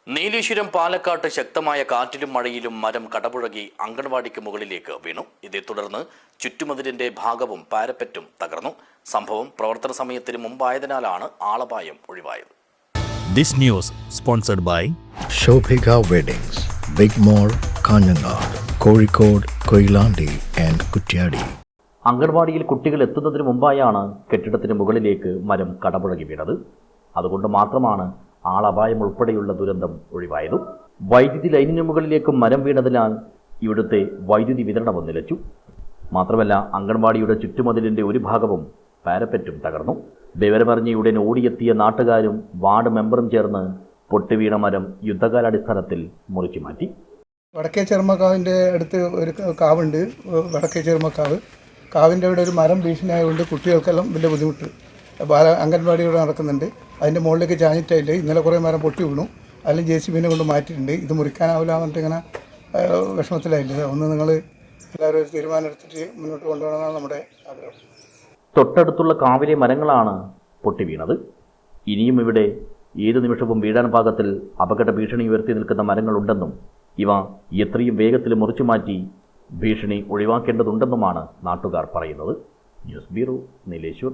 നീലേശ്വരം പാലക്കാട്ട് ശക്തമായ കാറ്റിലും മഴയിലും മരം കടപുഴകി അംഗൻവാടിക്ക് മുകളിലേക്ക് വീണു. ഇതേ തുടർന്ന് ചുറ്റുമതിലിന്റെ ഭാഗവും പാരപ്പറ്റും തകർന്നു. സംഭവം പ്രവർത്തന സമയത്തിന് മുമ്പായതിനാലാണ് ആളപായം ഒഴിവായത്. This news sponsored by Shobhika weddings, big mall, Kanhangad, Kozhikode, Koyilandy and Kuttiadi. അംഗൻവാടിയിൽ കുട്ടികൾ എത്തുന്നതിന് മുമ്പായാണ് കെട്ടിടത്തിന് മുകളിലേക്ക് മരം കടപുഴകി വീണത്. അതുകൊണ്ട് മാത്രമാണ് ആളപായം ഉൾപ്പെടെയുള്ള ദുരന്തം ഒഴിവായത്. വൈദ്യുതി ലൈനിന് മുകളിലേക്ക് മരം വീണതിനാൽ ഇവിടുത്തെ വൈദ്യുതി വിതരണവും നിലച്ചു. മാത്രമല്ല, അംഗൻവാടിയുടെ ചുറ്റുമതിലിന്റെ ഒരു ഭാഗവും പാരപ്പറ്റും തകർന്നു. വിവരമറിഞ്ഞ ഉടൻ ഓടിയെത്തിയ നാട്ടുകാരും വാർഡ് മെമ്പറും ചേർന്ന് പൊട്ടിവീണ മരം യുദ്ധകാലാടിസ്ഥാനത്തിൽ മുറിച്ചു മാറ്റി. വടക്കേ ചെറുമക്കാവിൻ്റെ അടുത്ത് ഒരു കാവുണ്ട്, വടക്കേ ചെറുമക്കാവ്. കാവിൻ്റെ അവിടെ ഒരു മരം ഭീഷണിയായതുകൊണ്ട് കുട്ടികൾക്കെല്ലാം വലിയ ബുദ്ധിമുട്ട്. അംഗൻവാടിയോടെ നടക്കുന്നുണ്ട്. അതിൻ്റെ മുകളിലേക്ക് ചാഞ്ഞിട്ടായില്ല. ഇന്നലെ കുറേ മരം പൊട്ടി വീണു. അതിലും JCB കൊണ്ട് മാറ്റിയിട്ടുണ്ട്. ഇത് മുറിക്കാനാവില്ല എന്നിട്ട് ഇങ്ങനെ വിഷമത്തിലായില്ല. ഒന്ന് നിങ്ങൾ എല്ലാവരും ഒരു തീരുമാനം എടുത്തിട്ട് മുന്നോട്ട് കൊണ്ടുപോകണമെന്നാണ് നമ്മുടെ ആഗ്രഹം. തൊട്ടടുത്തുള്ള കാവിലെ മരങ്ങളാണ് പൊട്ടി വീണത്. ഇനിയും ഇവിടെ ഏതു നിമിഷവും വീഴാൻ പാകത്തിൽ അപകട ഭീഷണി ഉയർത്തി നിൽക്കുന്ന മരങ്ങളുണ്ടെന്നും ഇവ എത്രയും വേഗത്തിൽ മുറിച്ചു മാറ്റി ഭീഷണി ഒഴിവാക്കേണ്ടതുണ്ടെന്നുമാണ് നാട്ടുകാർ പറയുന്നത്. News bureau, Nileshwar.